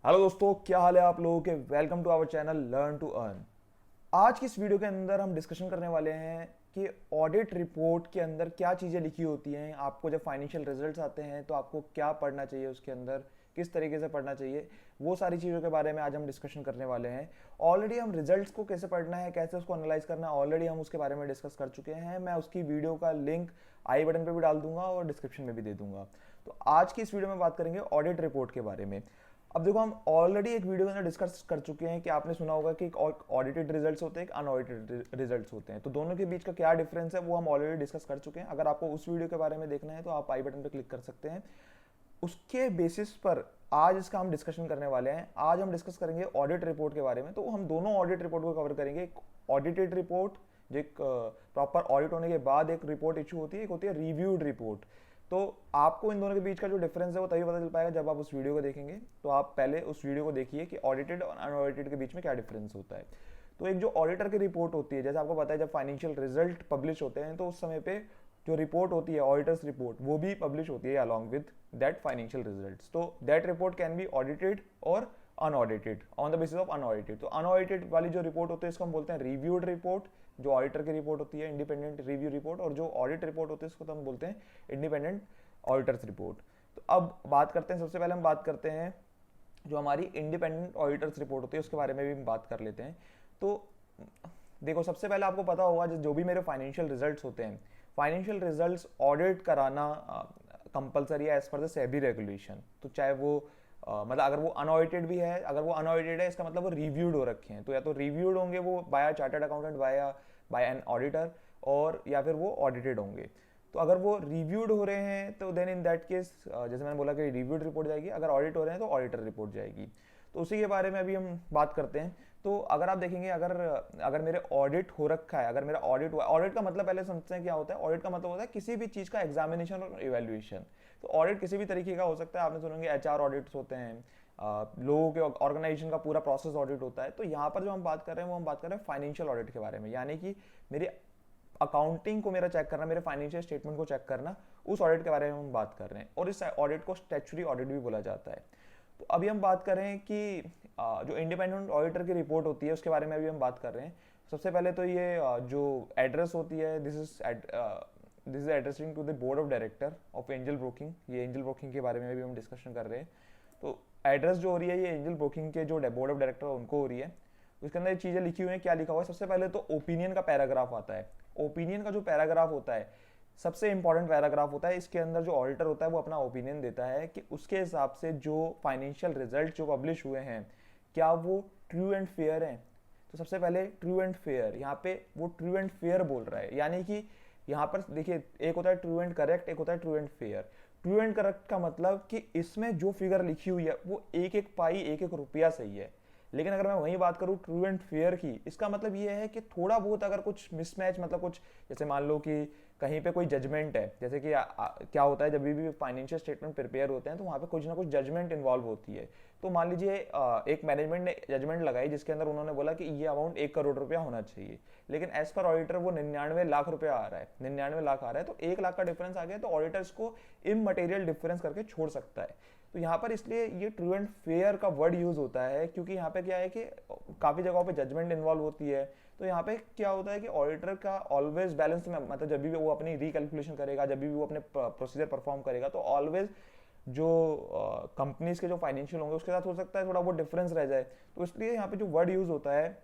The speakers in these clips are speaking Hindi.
हेलो दोस्तों, क्या हाल है आप लोगों के। Welcome to our channel learn to earn. आज की इस वीडियो के अंदर हम डिस्कशन करने वाले हैं कि ऑडिट रिपोर्ट के अंदर क्या चीज़ें लिखी होती हैं। आपको जब फाइनेंशियल रिजल्ट्स आते हैं तो आपको क्या पढ़ना चाहिए, उसके अंदर किस तरीके से पढ़ना चाहिए, वो सारी चीज़ों के बारे में आज हम डिस्कशन करने वाले हैं। ऑलरेडी हम रिजल्ट्स को कैसे पढ़ना है, कैसे उसको एनालाइज करना है, ऑलरेडी हम उसके बारे में डिस्कस कर चुके हैं। मैं उसकी वीडियो का लिंक आई बटन पे भी डाल दूंगा और डिस्क्रिप्शन में भी दे दूंगा। तो आज की इस वीडियो में बात करेंगे ऑडिट रिपोर्ट के बारे में। अब देखो, हम ऑलरेडी एक वीडियो के अंदर डिस्कस कर चुके हैं कि आपने सुना होगा कि एक ऑडिटेड रिजल्ट्स होते हैं, एक अनऑडिटेड रिजल्ट्स होते हैं। तो दोनों के बीच का क्या डिफरेंस है वो हम ऑलरेडी डिस्कस कर चुके हैं। अगर आपको उस वीडियो के बारे में देखना है तो आप आई बटन पर क्लिक कर सकते हैं। उसके बेसिस पर आज इसका हम डिस्कशन करने वाले हैं। आज हम डिस्कस करेंगे ऑडिट रिपोर्ट के बारे में। तो हम दोनों ऑडिट रिपोर्ट को कवर करेंगे। एक ऑडिटेड रिपोर्ट जो एक प्रॉपर ऑडिट होने के बाद एक रिपोर्ट इशू होती है, एक होती है रिव्यूड रिपोर्ट। तो आपको इन दोनों के बीच का जो डिफरेंस है वो तभी पता चल पाएगा जब आप उस वीडियो को देखेंगे। तो आप पहले उस वीडियो को देखिए कि ऑडिटेड और अनऑडिटेड के बीच में क्या डिफरेंस होता है। तो एक जो ऑडिटर की रिपोर्ट होती है, जैसे आपको पता है जब फाइनेंशियल रिजल्ट पब्लिश होते हैं तो उस समय पे जो रिपोर्ट होती है, ऑडिटर्स रिपोर्ट, वो भी पब्लिश होती है along with that financial results. तो that report can be audited और unaudited on the basis of unaudited. तो अनऑडिटेड वाली जो रिपोर्ट होती है इसको हम बोलते हैं रिव्यूड रिपोर्ट, जो ऑडिटर की रिपोर्ट होती है, इंडिपेंडेंट रिव्यू रिपोर्ट। और जो ऑडिट रिपोर्ट होती है इसको तो हम बोलते हैं इंडिपेंडेंट ऑडिटर्स रिपोर्ट। तो अब बात करते हैं, सबसे पहले हम बात करते हैं जो हमारी इंडिपेंडेंट ऑडिटर्स रिपोर्ट होती है उसके बारे में भी हम बात कर लेते हैं। तो देखो, सबसे पहले आपको पता होगा जो भी मेरे फाइनेंशियल रिजल्ट्स होते हैं, फाइनेंशियल रिजल्ट्स ऑडिट कराना कंपलसरी है as per the SEBI regulation. तो चाहे वो मतलब अगर वो अनऑडिटेड भी है, अगर वो अनऑडिटेड है इसका मतलब वो रिव्यूड हो रखे हैं। तो या तो रिव्यूड होंगे वो by chartered accountant, by an auditor, और या फिर वो ऑडिटेड होंगे। तो अगर वो रिव्यूड हो रहे हैं तो देन इन दैट केस जैसे मैंने बोला कि रिव्यूड रिपोर्ट जाएगी, अगर ऑडिट हो रहे हैं तो ऑडिटर रिपोर्ट जाएगी। तो उसी के बारे में अभी हम बात करते हैं। तो अगर आप देखेंगे, अगर अगर मेरे ऑडिट हो रखा है, अगर मेरा ऑडिट हुआ, ऑडिट का मतलब पहले समझते हैं क्या होता है। ऑडिट का मतलब होता है किसी भी चीज़ का एग्जामिनेशन और इवेल्युएशन। तो ऑडिट किसी भी तरीके का हो सकता है। आपने सुनेंगे एचआर ऑडिट्स होते हैं, लोगों के ऑर्गेनाइजेशन का पूरा प्रोसेस ऑडिट होता है। तो यहाँ पर जो हम बात कर रहे हैं वो हम बात कर रहे हैं फाइनेंशियल ऑडिट के बारे में, यानी कि मेरे अकाउंटिंग को मेरा चेक करना, मेरे फाइनेंशियल स्टेटमेंट को चेक करना, उस ऑडिट के बारे में हम बात कर रहे हैं। और इस ऑडिट को स्टैट्यूटरी ऑडिट भी बोला जाता है। तो अभी हम बात करें कि जो इंडिपेंडेंट ऑडिटर की रिपोर्ट होती है उसके बारे में अभी हम बात कर रहे हैं। सबसे पहले तो ये जो एड्रेस होती है, this is addressing to the board of director of Angel Broking. ये एंजल ब्रोकिंग के बारे में भी हम डिस्कशन कर रहे हैं। तो एड्रेस जो हो रही है ये एंजल ब्रोकिंग के जो बोर्ड ऑफ डायरेक्टर उनको हो रही है। उसके अंदर चीज़ें लिखी हुई हैं। क्या लिखा हुआ है, सबसे पहले तो ओपिनियन का पैराग्राफ आता है। ओपिनियन का जो पैराग्राफ होता है सबसे इंपॉर्टेंट पैराग्राफ होता है। इसके अंदर जो ऑडिटर होता है वो अपना ओपिनियन देता है कि उसके हिसाब से जो फाइनेंशियल रिजल्ट जो पब्लिश हुए हैं क्या वो ट्रू एंड फेयर हैं। तो सबसे पहले ट्रू एंड फेयर, यहाँ पे वो ट्रू एंड फेयर बोल रहा है। यानी कि यहाँ पर देखिए, एक होता है ट्रू एंड करेक्ट, एक होता है true and fair. True and correct का मतलब कि इसमें जो फिगर लिखी हुई है वो एक एक पाई, एक एक रुपया सही है। लेकिन अगर मैं वही बात करूँ ट्रू एंड फेयर की, इसका मतलब ये है कि थोड़ा बहुत अगर कुछ मिसमैच, मतलब कुछ जैसे मान लो कि कहीं पे कोई जजमेंट है, जैसे कि क्या होता है जब भी फाइनेंशियल स्टेटमेंट प्रिपेयर होते हैं तो वहाँ पे कुछ ना कुछ जजमेंट इन्वॉल्व होती है। तो मान लीजिए एक मैनेजमेंट ने जजमेंट लगाई जिसके अंदर उन्होंने बोला कि ये अमाउंट 1 करोड़ रुपया होना चाहिए, लेकिन एज पर ऑडिटर वो 99 लाख रुपया आ रहा है, 99 लाख आ रहा है। तो 1 लाख का डिफरेंस आ गया, तो ऑडिटर इसको इमटेरियल डिफरेंस करके छोड़ सकता है। तो यहाँ पर इसलिए ये ट्रू एंड फेयर का वर्ड यूज होता है, क्योंकि यहाँ पे क्या है कि काफी जगहों पे जजमेंट इन्वॉल्व होती है। तो यहाँ पे क्या होता है कि ऑडिटर का ऑलवेज बैलेंस में, मतलब जब भी वो अपनी रिकैलकुलेशन करेगा, जब भी वो अपने प्रोसीजर परफॉर्म करेगा, तो ऑलवेज जो कंपनीज के जो फाइनेंशियल होंगे उसके साथ हो सकता है थोड़ा बहुत डिफरेंस रह जाए। तो इसलिए यहाँ पे जो वर्ड यूज होता है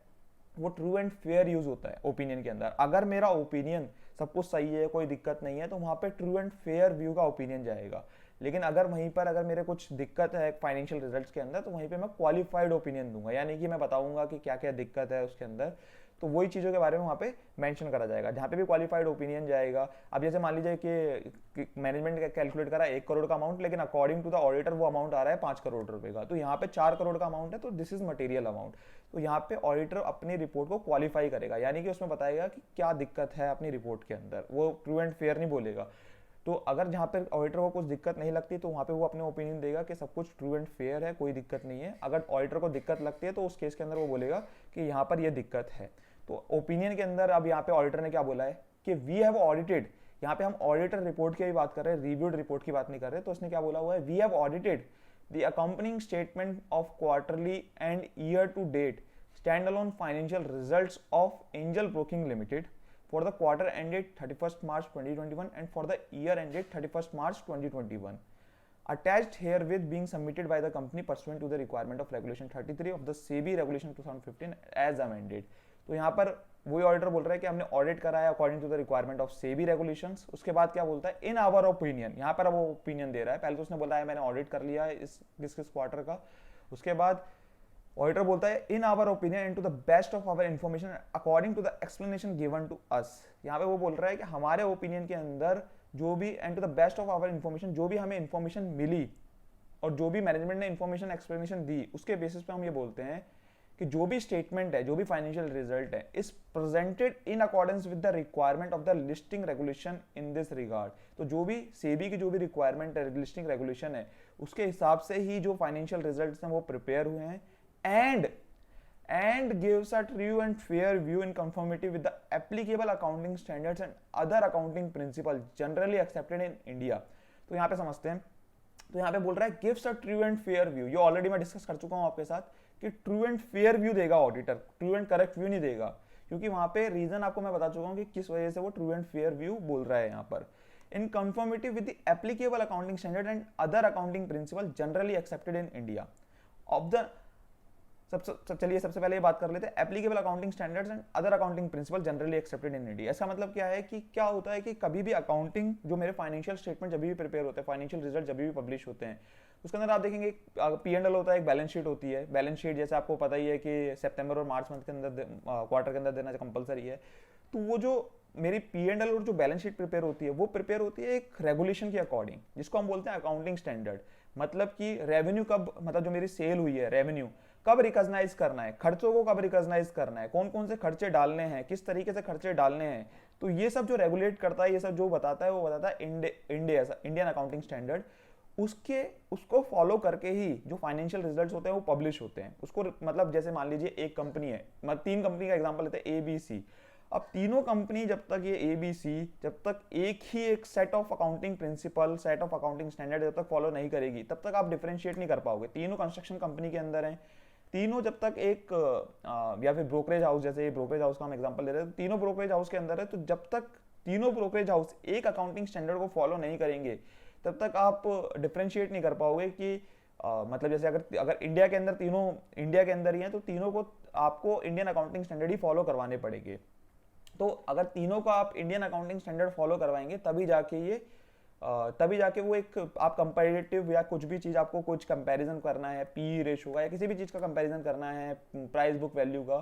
वो ट्रू एंड फेयर यूज होता है ओपिनियन के अंदर। अगर मेरा ओपिनियन सब कुछ सही है, कोई दिक्कत नहीं है, तो वहां पे ट्रू एंड फेयर व्यू का ओपिनियन जाएगा। लेकिन अगर वहीं पर अगर मेरे कुछ दिक्कत है फाइनेंशियल रिजल्ट्स के अंदर, तो वहीं पे मैं क्वालिफाइड ओपिनियन दूंगा, यानी कि मैं बताऊंगा कि क्या क्या दिक्कत है उसके अंदर। तो वही चीज़ों के बारे में वहाँ पे मेंशन करा जाएगा, जहाँ पे भी क्वालिफाइड ओपिनियन जाएगा। अब जैसे मान लीजिए कि मैनेजमेंट ने कैलकुलेट करा 1 करोड़ का अमाउंट, लेकिन अकॉर्डिंग टू द ऑडिटर वो अमाउंट आ रहा है 5 करोड़ रुपए का, तो यहाँ पे 4 करोड़ का अमाउंट है, तो दिस इज मटेरियल अमाउंट। तो यहाँ पे ऑडिटर अपनी रिपोर्ट को क्वालिफाई करेगा, यानी कि उसमें बताएगा कि क्या दिक्कत है अपनी रिपोर्ट के अंदर, वो ट्रू एंड फेयर नहीं बोलेगा। तो अगर जहाँ पे ऑडिटर को कुछ दिक्कत नहीं लगती तो वहाँ पे वो अपने ओपिनियन देगा कि सब कुछ ट्रू एंड फेयर है, कोई दिक्कत नहीं है। अगर ऑडिटर को दिक्कत लगती है तो उस केस के अंदर वो बोलेगा कि यहाँ पर ये दिक्कत है। तो ओपिनियन के अंदर अब यहाँ पे ऑडिटर ने क्या बोला है कि वी हैव ऑडिटेड, यहाँ पे हम ऑडिटर रिपोर्ट की भी बात कर रहे हैं, रिव्यूड रिपोर्ट की बात नहीं कर रहे। तो उसने क्या बोला हुआ है, we have audited the accompanying statement of quarterly and year to date standalone financial results of Angel Broking Limited for the quarter ended 31st March 2021 and for the year ended 31st March 2021. Attached herewith being submitted by the company pursuant to the requirement of Regulation 33 of the SEBI Regulation 2015 as amended. तो यहाँ पर वही ऑडिटर बोल रहा है कि हमने ऑडिट कराया according to the requirement of SEBI regulations. उसके बाद क्या बोलता है, इन आवर ओपिनियन, यहाँ पर वो ओपिनियन दे रहा है। पहले तो उसने बोला है मैंने ऑडिट कर लिया है इस किस क्वार्टर का, उसके बाद ऑडिटर बोलता है in our opinion and to the best of our information according to the explanation given to us. यहाँ पे वो बोल रहा है कि हमारे ओपिनियन के अंदर जो भी and to the best of our information, जो भी हमें इन्फॉर्मेशन मिली और जो भी मैनेजमेंट ने इन्फॉर्मेशन एक्सप्लेनेशन दी, उसके बेसिस पे हम ये बोलते हैं कि जो भी स्टेटमेंट है, जो भी फाइनेंशियल रिजल्ट है, is presented in accordance with the requirement of the listing regulation in this regard. तो जो भी सेबी की जो भी रिक्वायरमेंट है, लिस्टिंग रेगुलेशन है, उसके हिसाब से ही जो फाइनेंशियल रिजल्ट्स हैं वो प्रिपेयर हुए हैं and gives a true and fair view in conformity with the applicable accounting standards and other accounting principles generally accepted in India। तो यहाँ पे समझते हैं, तो यहाँ पे बोल रहा है gives a true and fair view। ये ऑलरेडी मैं डिस्कस कर चुका हूँ आपके साथ कि ट्रू एंड फेयर व्यू देगा auditor, true and correct view नहीं देगा, क्योंकि वहां पे रीजन आपको मैं बता चुका हूँ कि किस वजह से वो ट्रू एंड फेयर व्यू बोल रहा है यहाँ पर। In conformity with the applicable accounting standard and other accounting principle generally accepted in India of the चलिए सबसे पहले ये बात कर लेते हैं applicable accounting standards and other accounting principle generally accepted in India. इसका मतलब क्या है कि क्या होता है कि कभी भी अकाउंटिंग जो मेरे फाइनेंशियल स्टेटमेंट जब भी प्रिपेयर होते हैं, फाइनेंशियल रिजल्ट जब भी पब्लिश होते हैं, उसके अंदर आप देखेंगे P&L होता है, एक बैलेंस शीट होती है। बैलेंस शीट जैसे आपको पता ही है कि सितंबर और मार्च मंथ के अंदर क्वार्टर के अंदर देना कंपलसरी है। तो वो जो मेरी P&L और जो बैलेंस शीट प्रिपेयर होती है वो प्रिपेयर होती है एक रेगुलेशन के अकॉर्डिंग, जिसको हम बोलते हैं अकाउंटिंग स्टैंडर्ड। मतलब कि रेवेन्यू कब, मतलब जो मेरी सेल हुई है रेवेन्यू कब रिकॉग्नाइज करना है, खर्चों को कब रिकॉग्नाइज करना है, कौन कौन से खर्चे डालने हैं, किस तरीके से खर्चे डालने हैं, तो ये सब जो रेगुलेट करता है, ये सब जो बताता है वो बताता है इंडियन अकाउंटिंग स्टैंडर्ड। उसको फॉलो करके ही जो फाइनेंशियल रिजल्ट्स होते हैं वो पब्लिश होते हैं। उसको मतलब जैसे मान लीजिए एक कंपनी है, मतलब 3 कंपनी का एग्जांपल लेते हैं ABC। अब तीनों कंपनी जब तक ये ABC जब तक एक set of accounting principle, set of accounting standard जब तक फॉलो नहीं करेगी, तब तक आप डिफरेंशिएट नहीं कर पाओगे। तीनों कंस्ट्रक्शन कंपनी के अंदर हैं, तीनों जब तक एक या फिर ब्रोकरेज हाउस, जैसे ब्रोकरेज हाउस का हम एग्जांपल ले रहे हैं, तो तीनों ब्रोकरेज हाउस के अंदर है, तो जब तक तीनों ब्रोकरेज हाउस एक अकाउंटिंग स्टैंडर्ड को फॉलो नहीं करेंगे तब तक आप डिफरेंशिएट नहीं कर पाओगे कि मतलब जैसे अगर इंडिया के अंदर तीनों इंडिया के अंदर ही हैं, तो तीनों को आपको इंडियन अकाउंटिंग स्टैंडर्ड ही फॉलो करवाने पड़ेंगे। तो अगर तीनों को आप इंडियन अकाउंटिंग स्टैंडर्ड फॉलो करवाएंगे तभी जाके वो एक आप कंपैरेटिव या कुछ भी चीज़ आपको कुछ कंपैरिजन करना है, पी रेशो का या किसी भी चीज़ का कंपैरिजन करना है, प्राइस बुक वैल्यू का,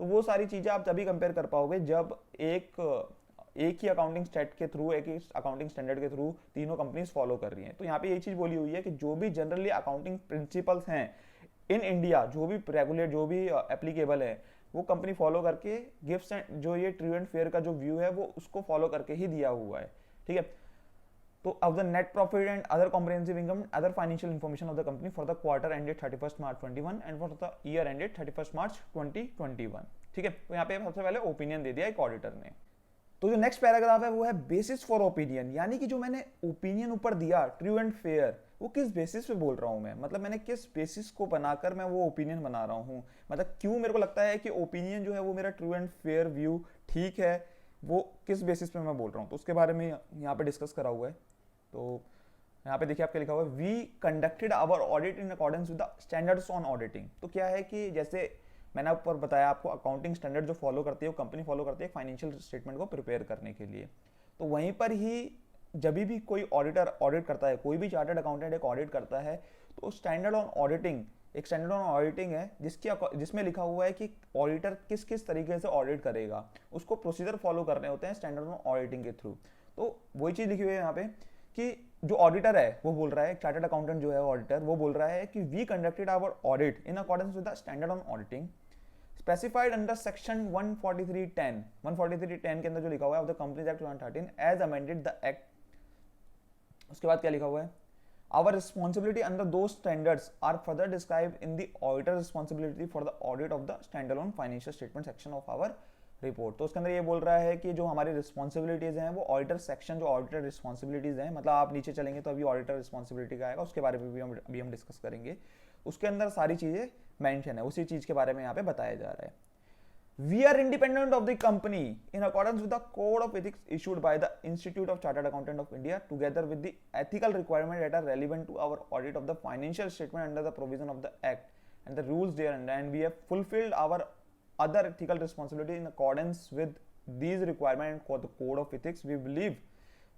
तो वो सारी चीज़ें आप तभी कंपेयर कर पाओगे जब एक ही अकाउंटिंग स्टैट के थ्रू, एक ही अकाउंटिंग स्टैंडर्ड के थ्रू तीनों कंपनीज फॉलो कर रही हैं। तो यहाँ पे यही चीज़ बोली हुई है कि जो भी जनरली अकाउंटिंग प्रिंसिपल्स हैं इन इंडिया, जो भी रेगुलेट, जो भी एप्लीकेबल है, वो कंपनी फॉलो करके गिफ्ट्स एंड जो ये ट्रू एंड फेयर का जो व्यू है वो उसको फॉलो करके ही दिया हुआ है। ठीक है, तो of the net profit and other comprehensive income other financial information of the company for the quarter ended 31st March 21 and for the year ended 31st मार्च 2021। ठीक है, तो यहाँ पे सबसे पहले ओपिनियन दे दिया एक ऑडिटर ने। तो जो नेक्स्ट पैराग्राफ है वो है बेसिस फॉर ओपिनियन, यानी कि जो मैंने ओपिनियन ऊपर दिया ट्रू एंड फेयर, वो किस बेसिस पे बोल रहा हूँ मैं, मतलब मैंने किस बेसिस को बनाकर मैं वो ओपिनियन बना रहा हूँ, मतलब क्यों मेरे को लगता है कि ओपिनियन जो है वो मेरा ट्रू एंड फेयर व्यू ठीक है, वो किस बेसिस पे मैं बोल रहा हूँ, तो उसके बारे में यहाँ पे डिस्कस करा हुआ है। तो यहाँ पे देखिए आपके लिखा हुआ है we conducted our audit in accordance with the standards on auditing. तो क्या है कि जैसे मैंने ऊपर बताया आपको अकाउंटिंग स्टैंडर्ड जो फॉलो करती है वो कंपनी फॉलो करती है फाइनेंशियल स्टेटमेंट को प्रिपेयर करने के लिए, तो वहीं पर ही जब भी कोई ऑडिटर ऑडिट करता है, कोई भी चार्टर्ड अकाउंटेंट एक ऑडिट करता है, तो स्टैंडर्ड ऑन ऑडिटिंग, एक स्टैंडर्ड ऑन ऑडिटिंग है जिसमें लिखा हुआ है कि ऑडिटर किस किस तरीके से ऑडिट करेगा, उसको प्रोसीजर फॉलो करने होते हैं स्टैंडर्ड ऑन ऑडिटिंग के थ्रू। तो वही चीज़ लिखी हुई है यहाँ पे कि जो ऑडिटर है वो बोल रहा है, चार्टर्ड अकाउंटेंट जो है ऑडिटर वो बोल रहा है कि we conducted our audit in accordance with the standard on auditing specified under section 143(10) के अंदर जो लिखा हुआ है of the Companies Act 2013 as amended the act. उसके बाद क्या लिखा हुआ है, our responsibility under those standards are further described in the auditor responsibility for the audit of the standalone financial statement section of our report. तो उसके अंदर ये बोल रहा है कि जो हमारी रिस्पॉन्सिबिलिटीज़ हैं वो ऑडिटर सेक्शन, जो ऑडिटर रिस्पॉन्सिबिलिटीज़ हैं, मतलब आप नीचे चलेंगे तो अभी ऑडिटर रिस्पॉन्सिबिलिटी का आएगा, उसके बारे में भी हम डिस्कस करेंगे। उसके अंदर सारी चीज़ें मेंशन है, उसी चीज़ के बारे में यहाँ पे बताया जा रहा है। We are independent of the company in accordance with the code of ethics issued by the Institute of Chartered Accountant of India, together with the ethical requirements that are relevant to our audit of the financial statement under the provision of the Act and the rules therein, and we have fulfilled our other ethical responsibility in accordance with these requirements and the code of ethics. We believe,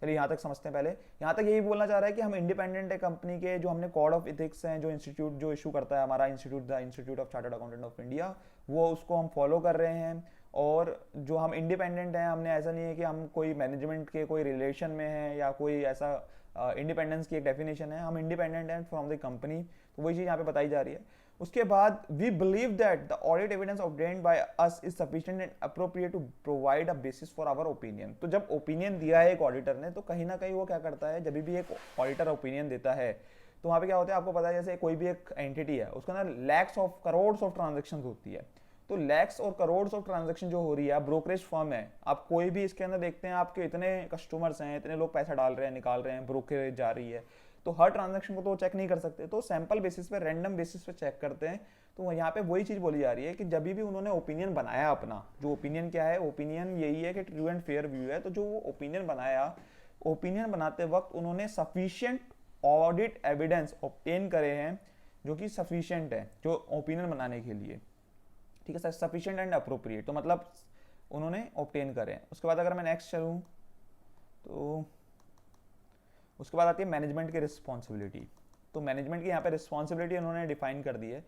चलिए यहाँ तक समझते हैं। पहले यहाँ तक यही बोलना चाह रहा है कि हम इंडिपेंडेंट है कंपनी के, जो हमने कोड ऑफ इथिक्स हैं, जो इंस्टीट्यूट जो इशू करता है हमारा institute, the institute of chartered accountant of India, वो उसको हम फॉलो कर रहे हैं। और जो हम इंडिपेंडेंट हैं, हमने ऐसा नहीं है कि हम कोई मैनेजमेंट के कोई रिलेशन में हैं या कोई ऐसा इंडिपेंडेंस की एक डेफिनेशन है, हम इंडिपेंडेंट हैं फ्रॉम द कंपनी। तो वही चीज़ यहाँ पे बताई जा रही है। उसके बाद we believe that the audit evidence obtained by us is sufficient and appropriate to provide a basis for our opinion. तो जब ओपिनियन दिया है एक ऑडिटर ने, तो कहीं ना कहीं वो क्या करता है, जब भी एक ऑडिटर ओपिनियन देता है तो वहाँ पे क्या होता है, आपको पता है जैसे कोई भी एक एंटिटी है, उसके अंदर lakhs of crores of transaction होती है। तो लैक्स और करोड्स ऑफ ट्रांजेक्शन जो हो रही है, आप ब्रोकरेज फर्म है, आप कोई भी इसके अंदर देखते हैं, आपके इतने कस्टमर्स हैं, इतने लोग पैसा डाल रहे हैं, निकाल रहे हैं, ब्रोकरेज जा रही है, तो हर ट्रांजैक्शन को तो चेक नहीं कर सकते, तो सैंपल बेसिस पे, रैंडम बेसिस पे चेक करते हैं। तो यहाँ पे वही चीज़ बोली जा रही है कि जब भी उन्होंने ओपिनियन बनाया अपना, जो ओपिनियन क्या है, ओपिनियन यही है कि ट्रू एंड फेयर व्यू है। तो जो वो ओपिनियन बनाया, ओपिनियन बनाते वक्त उन्होंने सफिशिएंट ऑडिट एविडेंस ऑब्टेन करे हैं, जो कि सफिशिएंट है जो ओपिनियन बनाने के लिए, ठीक है सर, सफिशिएंट एंड अप्रोप्रिएट, तो मतलब उन्होंने ऑब्टेन करे हैं। उसके बाद अगर मैं नेक्स्ट चलूँ तो उसके बाद आती है मैनेजमेंट की रिस्पॉन्सिबिलिटी। तो मैनेजमेंट की यहाँ पे रिस्पॉन्सिबिलिटी उन्होंने डिफाइन कर दी है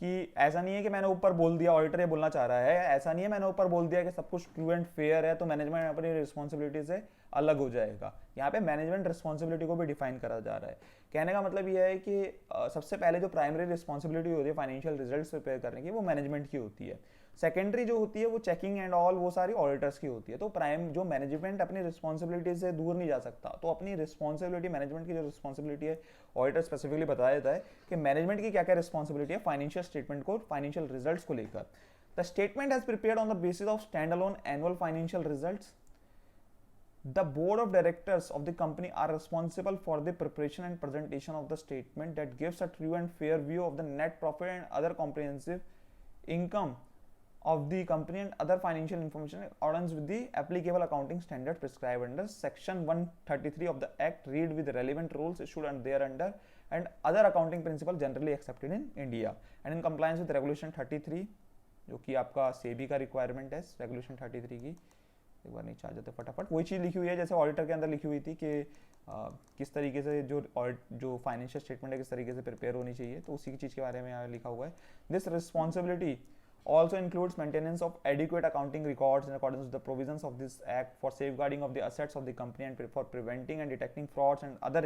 कि ऐसा नहीं है कि मैंने ऊपर बोल दिया, ऑडिटर ये बोलना चाह रहा है, ऐसा नहीं है मैंने ऊपर बोल दिया कि सब कुछ ट्रू एंड फेयर है तो मैनेजमेंट अपनी रिस्पॉन्सिबिलिटी से अलग हो जाएगा। यहाँ पे मैनेजमेंट रिस्पॉन्सिबिलिटी को भी डिफाइन करा जा रहा है। कहने का मतलब यह है कि सबसे पहले जो प्राइमरी रिस्पॉन्सिबिलिटी होती है फाइनेंशियल रिजल्ट्स प्रिपेयर करने की, वो मैनेजमेंट की होती है। सेकेंडरी जो होती है वो चेकिंग एंड ऑल, वो सारी ऑडिटर्स की होती है। तो प्राइम जो मैनेजमेंट अपनी रिस्पॉन्सिबिलिटी से दूर नहीं जा सकता, तो अपनी रिस्पॉन्सिबिलिटी, मैनेजमेंट की जो रिस्पॉन्सिबिलिटी है, ऑडिटर स्पेसिफिकली बताया जाता है कि मैनेजमेंट की क्या क्या रिस्पॉन्सिबिलिटी है फाइनेंशियल स्टेटमेंट को, फाइनेंशियल रिजल्ट्स को लेकर। The statement has prepared on the basis of stand alone annual financial results. The board of directors of the company are responsible for the preparation and presentation of the statement that gives a true and fair view of the net profit and other comprehensive income of the company and other financial information in accordance with the applicable accounting standard prescribed under section 133 of the act, read with relevant rules issued and thereunder and other accounting principles generally accepted in India and in compliance with regulation 33, जो कि आपका सेबी का रिक्वायरमेंट है रेगुलेशन 33 की। एक बार नीचे आ जाते फटाफट, वही चीज़ लिखी हुई है जैसे ऑडिटर के अंदर लिखी हुई थी कि किस तरीके से जो फाइनेंशियल स्टेटमेंट है किस तरीके से प्रिपेयर होनी चाहिए, तो उसी की चीज़ के बारे में यहाँ लिखा हुआ है। This responsibility also includes maintenance of adequate accounting records in accordance with the provisions of this act for safeguarding of the assets of the company and for preventing and detecting frauds and other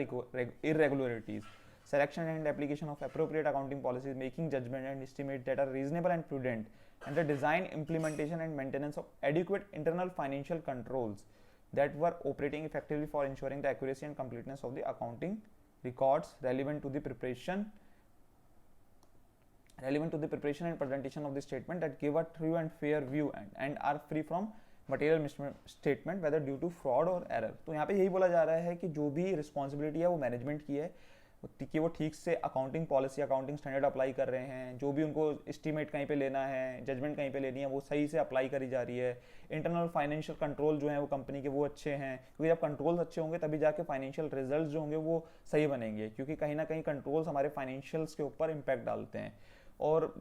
irregularities, selection and application of appropriate accounting policies, making judgment and estimates that are reasonable and prudent, and the design, implementation and maintenance of adequate internal financial controls that were operating effectively for ensuring the accuracy and completeness of the accounting records relevant to the preparation and presentation of the statement that give a true and fair view and are free from material misstatement whether due to fraud or error। तो यहाँ पे यही बोला जा रहा है कि जो भी रिस्पॉन्सिबिलिटी है वो मैनेजमेंट की है कि वो ठीक से accounting policy, accounting standard apply कर रहे हैं, जो भी उनको एस्टीमेट कहीं पे लेना है, जजमेंट कहीं पे लेनी है, वो सही से अप्लाई करी जा रही है। इंटरनल फाइनेंशियल कंट्रोल जो है वो कंपनी के वो अच्छे हैं, क्योंकि जब कंट्रोल्स अच्छे होंगे तभी जाके फाइनेंशियल रिजल्ट्स जो होंगे वो सही बनेंगे, क्योंकि कहीं ना कहीं कंट्रोल्स हमारे फाइनेंशियल्स के ऊपर इम्पैक्ट डालते हैं। और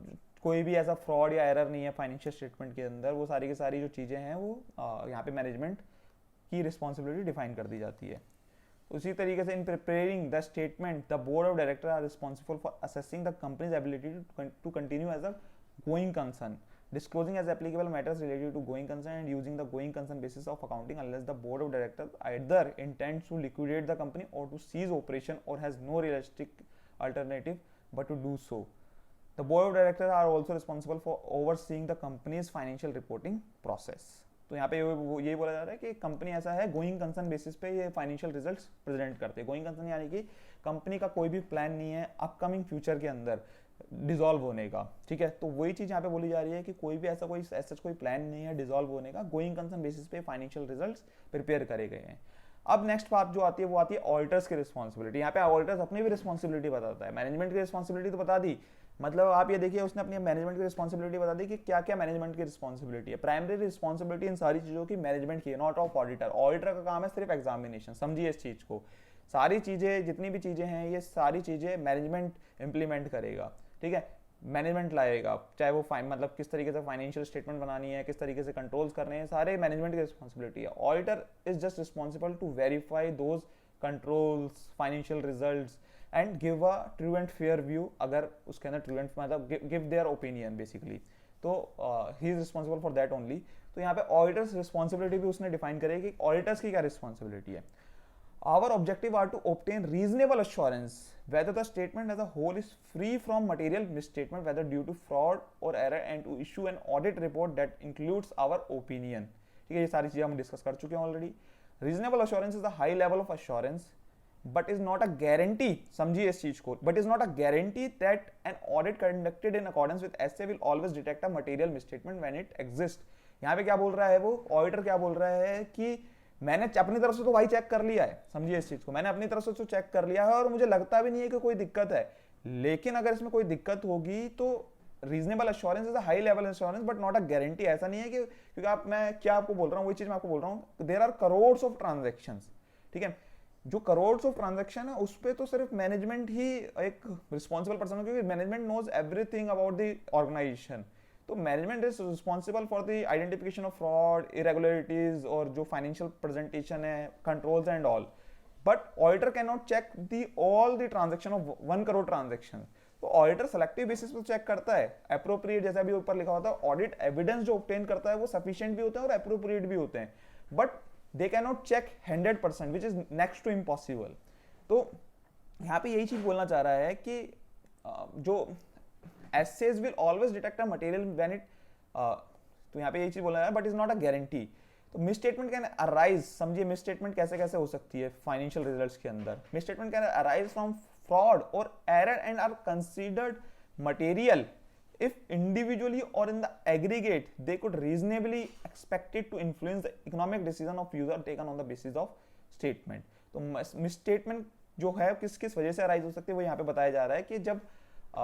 कोई भी ऐसा फ्रॉड या एरर नहीं है फाइनेंशियल स्टेटमेंट के अंदर, वो सारी की सारी जो चीज़ें हैं वो यहाँ पे मैनेजमेंट की रिस्पॉन्सिबिलिटी डिफाइन कर दी जाती है। उसी तरीके से in preparing the statement the board of director are responsible for assessing the company's ability to continue as a going concern, disclosing as applicable matters related to going concern and using the going concern basis of accounting unless the board of directors either intends to liquidate the company or to cease operation or has no realistic alternative but to do so. The board of directors are also responsible for overseeing the company's financial reporting process. तो यहाँ पे यही बोला जा रहा है कि कंपनी ऐसा है गोइंग कंसर्न बेसिस पे ये फाइनेंशियल रिजल्ट्स प्रेजेंट करते हैं। गोइंग कंसर्न यानी कि कंपनी का कोई भी प्लान नहीं है अपकमिंग फ्यूचर के अंदर डिसॉल्व होने का, ठीक है। तो वही चीज़ यहाँ पे बोली जा रही है कि कोई भी ऐसा कोई प्लान नहीं है डिसॉल्व होने का, गोइंग कंसर्न बेसिस पे फाइनेंशियल रिजल्ट्स प्रिपेयर करे गए हैं। अब नेक्स्ट बात जो आती है वो आती है ऑडिटर्स की रिस्पॉन्सिबिलिटी। यहाँ पे ऑडिटर्स अपनी भी रिस्पॉन्सिबिलिटी बताता है, मैनेजमेंट की रिस्पॉन्सिबिलिटी तो बता दी, मतलब आप ये देखिए उसने अपनी मैनेजमेंट की रिस्पॉन्सिबिलिटी बता दी कि क्या क्या मैनेजमेंट की रिस्पॉन्सिबिलिटी है। प्राइमरी रिस्पॉन्सिबिलिटी इन सारी चीज़ों की मैनेजमेंट की है, नॉट ऑफ ऑडिटर। ऑडिटर का काम है सिर्फ एग्जामिनेशन, समझिए इस चीज़ को। सारी चीज़ें जितनी भी चीज़ें हैं ये सारी चीज़ें मैनेजमेंट इंप्लीमेंट करेगा, ठीक है, मैनेजमेंट लाएगा। चाहे वो मतलब किस तरीके से फाइनेंशियल स्टेटमेंट बनानी है, किस तरीके से कंट्रोल्स करने हैं, सारे मैनेजमेंट की रिस्पॉन्सिबिलिटी है। Auditor is just responsible to verify those controls, financial results and give a true and fair view, अगर उसके अंदर ट्रू एंड मतलब गिव देयर ओपिनियन बेसिकली। तो he is responsible for that only. तो यहाँ पे ऑडिटर्स रिस्पॉन्सिबिलिटी भी उसने डिफाइन करी कि ऑडिटर्स की क्या रिस्पॉन्सिबिलिटी है। Our objective are to obtain reasonable assurance whether the statement as a whole is free from material misstatement, whether due to fraud or error, and to issue an audit report that includes our opinion। ठीक है, ये सारी चीजें हम डिस्कस कर चुके हैं already. Reasonable assurance is a high level of assurance but is not a guarantee, समझिए इस चीज को, but is not a guarantee that an audit conducted in accordance with SA will always detect a material misstatement when it exist. यहाँ पे क्या बोल रहा है वो ऑडिटर, क्या बोल रहा है कि मैंने अपनी तरफ से तो भाई चेक कर लिया है, समझिए इस चीज को, मैंने अपनी तरफ से तो चेक कर लिया है और मुझे लगता भी नहीं है कि कोई दिक्कत है, लेकिन अगर इसमें कोई दिक्कत होगी तो reasonable assurance is a high level assurance but not a guarantee. ऐसा नहीं है कि क्योंकि मैं क्या आपको बोल रहा हूँ, वही चीज मैं आपको बोल रहा हूँ, there are crores of transactions, ठीक है। जो करोड्स ऑफ ट्रांजेक्शन है उस पर तो सिर्फ मैनेजमेंट ही एक रिस्पॉन्सिबल पर्सन है, क्योंकि management knows everything about the organisation. तो management is responsible for the identification of fraud, irregularities और जो फाइनेंशियल प्रेजेंटेशन है, controls and all. But auditor can not check the all the transaction of 1 crore transaction. तो ऑडिटर सेलेक्टिव बेसिस पर चेक करता है, अप्रोप्रिएट, जैसा भी ऊपर लिखा होता है, ऑडिट एविडेंस जो ऑब्टेन करता है वो सफिशिएंट भी होते हैं और अप्रोप्रिएट भी होते हैं, but they can not check 100% which is next to impossible. तो यहाँ पे यही चीज बोलना चाह रहा है कि जो essays will always detect a material when it तो यहाँ पे यही चीज बोला है, but is not a guarantee. तो मिसस्टेटमेंट कैन अराइज, समझिए मिसस्टेटमेंट कैसे कैसे हो सकती है फाइनेंशियल रिजल्ट्स के अंदर। Misstatement can arise from fraud और error and are considered material if individually or in the aggregate they could reasonably expected to influence the economic decision of user taken on the basis of statement। तो misstatement जो है किस किस वजह से अराइज हो सकती है वो यहाँ पे बताया जा रहा है कि जब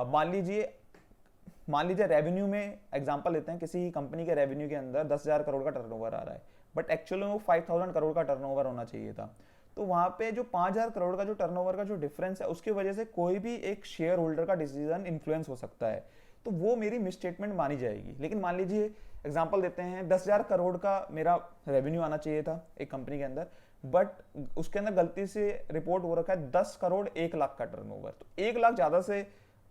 मान लीजिए रेवेन्यू में एग्जांपल लेते हैं, किसी कंपनी के रेवेन्यू के अंदर 10,000 करोड़ का टर्नओवर आ रहा है, बट एक्चुअली वो 5,000 करोड़ का टर्नओवर होना चाहिए था। तो वहां पे जो 5,000 करोड़ का जो टर्नओवर का जो डिफरेंस है उसकी वजह से कोई भी एक शेयर होल्डर का डिसीजन इन्फ्लुएंस हो सकता है, तो वो मेरी मिसस्टेटमेंट मानी जाएगी। लेकिन मान लीजिए एग्जांपल देते हैं 10,000 करोड़ का मेरा रेवेन्यू आना चाहिए था एक कंपनी के अंदर, बट उसके अंदर गलती से रिपोर्ट हो रखा है 10 करोड़ 1 लाख का टर्नओवर, तो 1 लाख ज्यादा से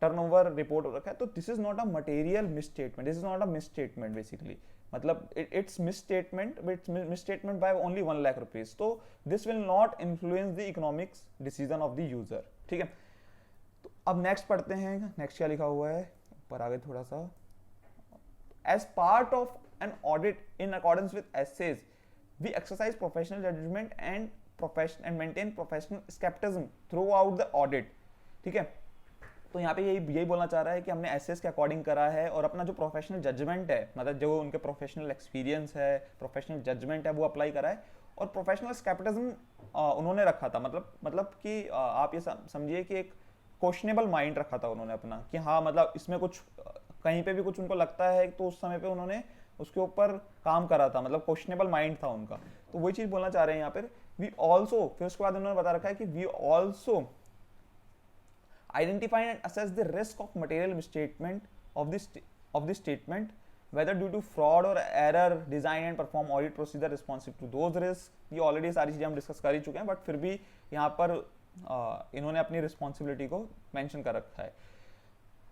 टर्नओवर रिपोर्ट हो रखा है, तो this is not a material misstatement, this is not a misstatement basically, मतलब its misstatement by only 1 lakh rupees. तो this will not influence the economics decision of the user, ठीक है। तो अब नेक्स्ट पढ़ते हैं, नेक्स्ट क्या लिखा हुआ है ऊपर आगे थोड़ा सा। As part of an audit in accordance with SAs we exercise professional judgement and maintain professional scepticism throughout the audit, ठीक है। तो यहाँ पे यही बोलना चाह रहा है कि हमने एसेस के अकॉर्डिंग करा है और अपना जो प्रोफेशनल जजमेंट है, मतलब जो उनके प्रोफेशनल एक्सपीरियंस है, प्रोफेशनल जजमेंट है, वो अप्लाई करा है, और प्रोफेशनल स्केप्टिज्म उन्होंने रखा था, मतलब कि आप ये समझिए कि एक क्वेश्चनेबल माइंड रखा था उन्होंने अपना, कि हाँ मतलब इसमें कुछ कहीं पे भी कुछ उनको लगता है तो उस समय पे उन्होंने उसके ऊपर काम करा था, मतलब क्वेश्चनेबल माइंड था उनका। तो वही चीज बोलना चाह रहे हैं यहाँ पर। वी ऑल्सो, फिर उसके बाद उन्होंने बता रखा है कि we also identify and assess the risk of material misstatement of the statement, whether due to fraud or error, design and perform audit procedure responsive to those risks। ये ऑलरेडी सारी चीजें हम डिस्कस कर ही चुके हैं, बट फिर भी यहाँ पर इन्होंने अपनी रिस्पॉन्सिबिलिटी को मेंशन कर रखा है।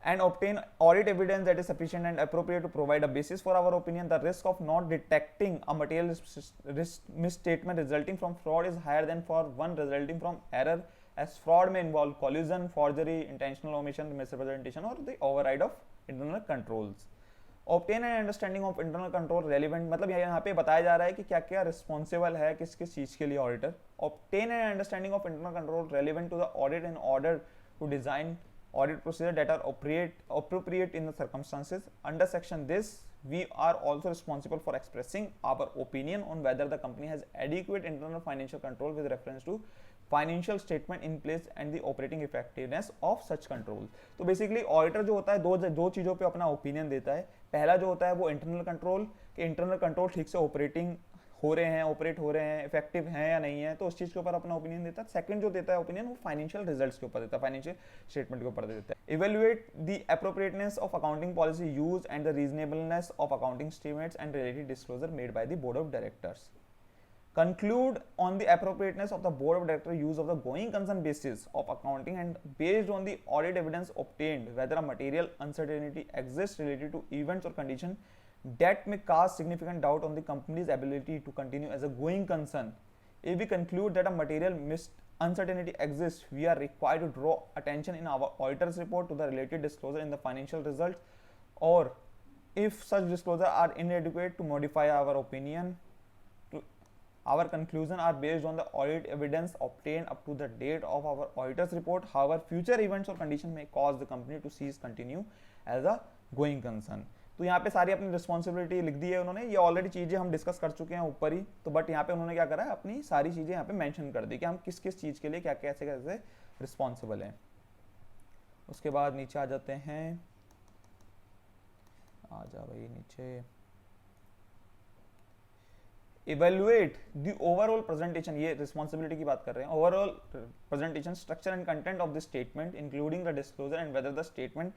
and obtain audit evidence that is sufficient and appropriate to provide a basis for our opinion. The risk of not detecting a material misstatement resulting from fraud is higher than for one resulting from error, as fraud may involve collusion, forgery, intentional omission, misrepresentation or the override of internal controls. Obtain an understanding of internal control relevant, मतलब यहाँ पे बताया जा रहा है कि क्या क्या रिस्पॉन्सिबल है किस किस चीज़ के लिए auditor. Obtain an understanding of internal control relevant to the audit in order to design audit procedure that are appropriate in the circumstances. Under section this, we are also responsible for expressing our opinion on whether the company has adequate internal financial control with reference to financial statement in place and the operating effectiveness of such control. तो बेसिकली ऑडिटर जो होता है दो चीज़ों पे अपना ओपिनियन देता है। पहला जो होता है वो इंटरनल कंट्रोल, कि इंटरनल कंट्रोल ठीक से ऑपरेट हो रहे हैं, इफेक्टिव हैं या नहीं है, तो उस चीज़ के ऊपर अपना ओपिनियन देता है। सेकंड जो देता है ओपिनियन वो फाइनेंशियल रिजल्ट्स के ऊपर देता है, फाइनेंशियल स्टेटमेंट के ऊपर देता है। Evaluate the appropriateness of accounting policy use and the reasonableness of accounting statements and related disclosure made by the board of directors. Conclude on the appropriateness of the board of directors use of the going concern basis of accounting and based on the audit evidence obtained whether a material uncertainty exists related to events or condition that may cause significant doubt on the company's ability to continue as a going concern. If we conclude that a material uncertainty exists, we are required to draw attention in our auditor's report to the related disclosure in the financial results, or if such disclosures are inadequate, to modify our opinion. Our conclusions are based on the audit evidence obtained up to the date of our auditor's report. However, future events or conditions may cause the company to cease continue as a going concern. तो यहाँ पे सारी अपनी रिस्पॉन्सिबिलिटी लिख दी है उन्होंने। ये ऑलरेडी चीज़ें हम डिस्कस कर चुके हैं ऊपर ही, तो बट यहाँ पे उन्होंने क्या करा है, अपनी सारी चीज़ें यहाँ पे मेंशन कर दी कि हम किस किस चीज़ के लिए क्या कैसे कैसे रिस्पॉन्सिबल हैं। उसके बाद नीचे आ जाते हैं, आ जा भाई नीचे। इवेल्युएट द ओवरऑल प्रेजेंटेशन, ये रिस्पॉन्सिबिलिटी की बात कर रहे हैं। Overall presentation structure and content of the statement including the disclosure and whether the statement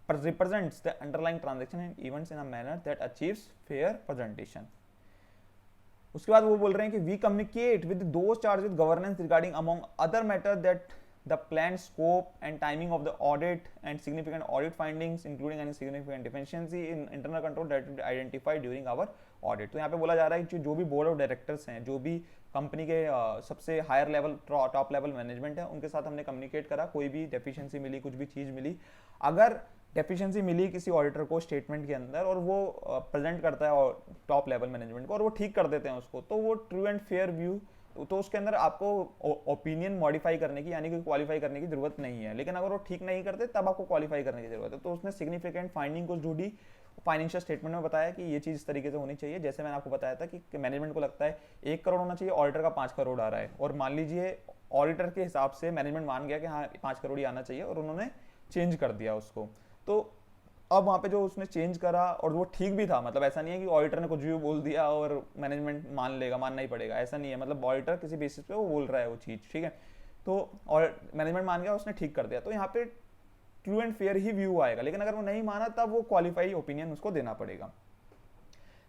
represents the underlying transaction and events in a manner that achieves fair presentation. उसके बाद वो बोल रहे हैं कि we communicate with those charged with governance regarding among other matters that the planned scope and timing of the audit and significant audit findings including any significant deficiency in internal control that we identified during our audit. तो यहाँ पे बोला जा रहा है कि जो भी बोर्ड ऑफ डायरेक्टर्स हैं, जो भी कंपनी के सबसे higher level top level management है, उनके साथ हमने कम्युनिकेट करा, कोई भी डेफिशिएंसी मिली, कुछ भी चीज़ मिली, अगर डेफिशिएंसी मिली किसी ऑडिटर को स्टेटमेंट के अंदर और वो प्रेजेंट करता है टॉप लेवल मैनेजमेंट को और वो ठीक कर देते हैं उसको, तो वो ट्रू एंड फेयर व्यू, तो उसके अंदर आपको ओपिनियन मॉडिफाई करने की यानी कि क्वालिफाई करने की जरूरत नहीं है। लेकिन अगर वो ठीक नहीं करते तब आपको क्वालिफाई करने की जरूरत है। तो उसने सिग्निफिकेंट फाइंडिंग को ढूंढी, फाइनेंशियल स्टेटमेंट में बताया कि ये चीज़ इस तरीके से होनी चाहिए। जैसे मैंने आपको बताया था कि मैनेजमेंट को लगता है 1 करोड़ होना चाहिए, ऑडिटर का 5 करोड़ आ रहा है, और मान लीजिए ऑडिटर के हिसाब से मैनेजमेंट मान गया कि हाँ 5 करोड़ ही आना चाहिए और उन्होंने चेंज कर दिया उसको। तो अब वहाँ पे जो उसने चेंज करा और वो ठीक भी था, मतलब ऐसा नहीं है कि ऑडिटर ने कुछ भी बोल दिया और मैनेजमेंट मानना ही पड़ेगा, ऐसा नहीं है। मतलब ऑडिटर किसी बेसिस पे वो बोल रहा है वो चीज़, ठीक है, तो और मैनेजमेंट मान गया, उसने ठीक कर दिया, तो यहाँ पे true and fair he view आएगा। लेकिन अगर वो नहीं माना तब वो क्वालिफाई ओपिनियन उसको देना पड़ेगा।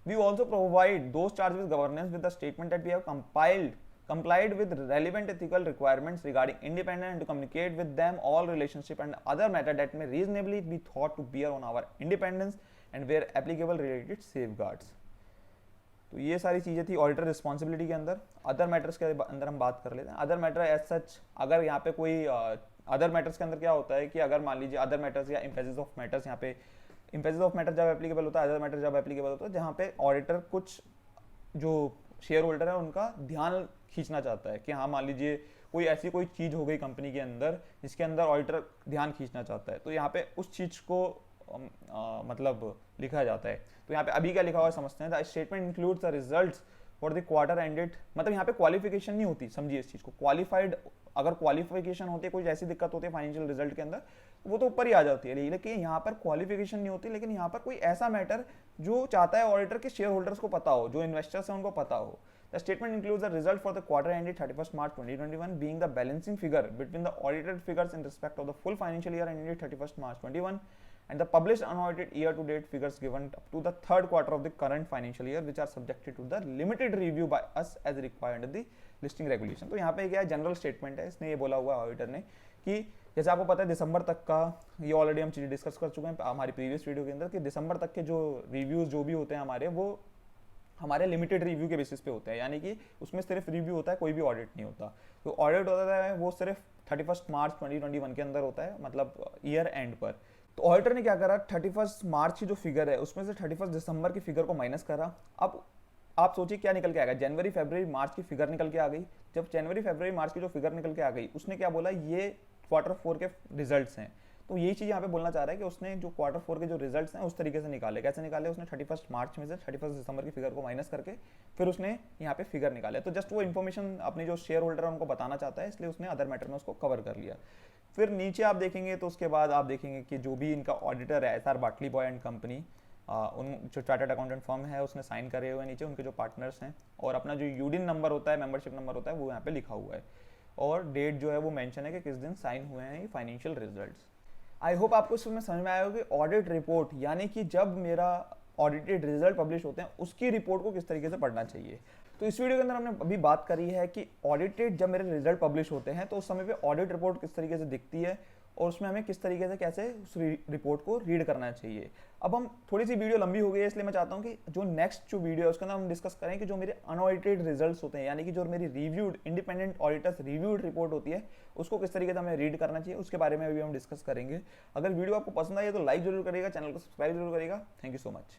We also provide those charge with governance with the statement that we have complied with relevant ethical requirements regarding independence and to communicate with them all relationship and other matter that may reasonably be thought to bear on our independence and where applicable related safeguards. तो ये सारी चीज़ें थी ऑडिटर रिस्पॉन्सिबिलिटी के अंदर। अदर मैटर्स के अंदर हम बात कर लेते हैं। अदर मैटर एज सच, अगर यहाँ पे कोई अदर मैटर्स के अंदर क्या होता है कि अगर मान लीजिए अदर मैटर्स या इम्पेजेस ऑफ मैटर्स, यहाँ पे इम्पेजेस ऑफ मैटर जब एप्लीकेबल होता है, अदर मैटर जब एप्लीकेबल होता है, जहाँ पे ऑडिटर कुछ जो शेयर होल्डर है उनका ध्यान खींचना चाहता है कि हाँ मान लीजिए कोई ऐसी कोई चीज़ हो गई कंपनी के अंदर जिसके अंदर ऑडिटर ध्यान खींचना चाहता है, तो यहाँ पे उस चीज़ को मतलब लिखा जाता है। तो यहाँ पे अभी क्या लिखा हुआ समझते हैं। The statement includes the results for the quarter ended, मतलब यहाँ पे क्वालिफिकेशन नहीं होती, समझिए इस चीज़ को। क्वालिफाइड, अगर क्वालिफिकेशन होती है, कोई ऐसी दिक्कत होती है फाइनेंशियल रिजल्ट के अंदर, वो तो ऊपर ही आ जाती है, लेकिन यहाँ पर क्वालिफिकेशन नहीं होती। लेकिन यहाँ पर कोई ऐसा मैटर जो चाहता है ऑडिटर के शेयर होल्डर्स को पता हो, जो इन्वेस्टर्स हैं उनको पता हो। The statement includes the result for the quarter ended 31st March 2021 being the balancing figure between the audited figures in respect of the full financial year ended 31st March 21 and the published unaudited year-to-date figures given up to the third quarter of the current financial year, which are subjected to the limited review by us as required under the listing regulation. तो यहाँ पे क्या है, जनरल स्टेटमेंट है, इसने ये बोला हुआ है ऑडिटर ने कि जैसे आपको पता है दिसंबर तक का, ये ऑलरेडी हम चीज़ें डिस्कस कर चुके हैं हमारी प्रीवियस वीडियो के अंदर, कि दिसंबर तक के जो रिव्यूज़ जो भी होते हैं हमारे, वो हमारे लिमिटेड रिव्यू के बेसिस पे होते हैं, यानी कि उसमें सिर्फ रिव्यू होता है, कोई भी ऑडिट नहीं होता। तो ऑडिट होता है वो सिर्फ 31 मार्च 2021 के अंदर होता है, मतलब ईयर एंड पर। तो ऑडिटर ने क्या करा, 31 मार्च की जो फिगर है उसमें से 31 दिसंबर की फिगर को माइनस करा। अब आप सोचिए क्या निकल के आ गया, जनवरी फरवरी मार्च की फिगर निकल के आ गई। जब जनवरी फरवरी मार्च की जो फिगर निकल के आ गई, उसने क्या बोला, ये क्वार्टर 4 के रिजल्ट्स हैं। तो यही चीज़ यहाँ पे बोलना चाह रहा है कि उसने जो क्वार्टर 4 के जो रिजल्ट्स हैं उस तरीके से निकाले। कैसे निकाले? उसने 31 मार्च में से 31 दिसंबर की फिगर को माइनस करके फिर उसने यहाँ पे फिगर निकाले। तो जस्ट वो इन्फॉर्मेशन अपनी जो शेयर होल्डर है उनको बताना चाहता है, इसलिए उसने अदर मैटर में उसको कवर कर लिया। फिर नीचे आप देखेंगे तो उसके बाद आप देखेंगे कि जो भी इनका ऑडिटर है SR बाटली बॉय एंड कंपनी, उन जो चार्टर्ड अकाउंटेंट फर्म है उसने साइन करे हुए हैं नीचे उनके जो पार्टनर्स हैं, और अपना जो यूडिन नंबर होता है, मेंबरशिप नंबर होता है, वो यहाँ पे लिखा हुआ है, और डेट जो है वो मेंशन है कि किस दिन साइन हुए हैं ये फाइनेंशियल रिजल्ट्स। आई होप आपको इसमें समझ में आया होगा कि ऑडिट रिपोर्ट यानी कि जब मेरा ऑडिटेड रिजल्ट पब्लिश होते हैं उसकी रिपोर्ट को किस तरीके से पढ़ना चाहिए। तो इस वीडियो के अंदर हमने अभी बात करी है कि ऑडिटेड जब मेरे रिजल्ट पब्लिश होते हैं तो उस समय पे ऑडिट रिपोर्ट किस तरीके से दिखती है और उसमें हमें किस तरीके से कैसे उस रिपोर्ट को रीड करना चाहिए। अब हम थोड़ी सी वीडियो लंबी हो गई है, इसलिए मैं चाहता हूँ कि जो नेक्स्ट जो वीडियो है उसके अंदर हम डिस्कस करें कि जो मेरे अनऑडिटेड रिजल्ट्स होते हैं, यानी कि जो मेरी reviewed independent auditors reviewed report होती है उसको किस तरीके से हमें रीड करना चाहिए, उसके बारे में अभी हम डिस्कस करेंगे। अगर वीडियो आपको पसंद आई है तो लाइक जरूर करिएगा, चैनल को सब्सक्राइब जरूर करिएगा। Thank you so much.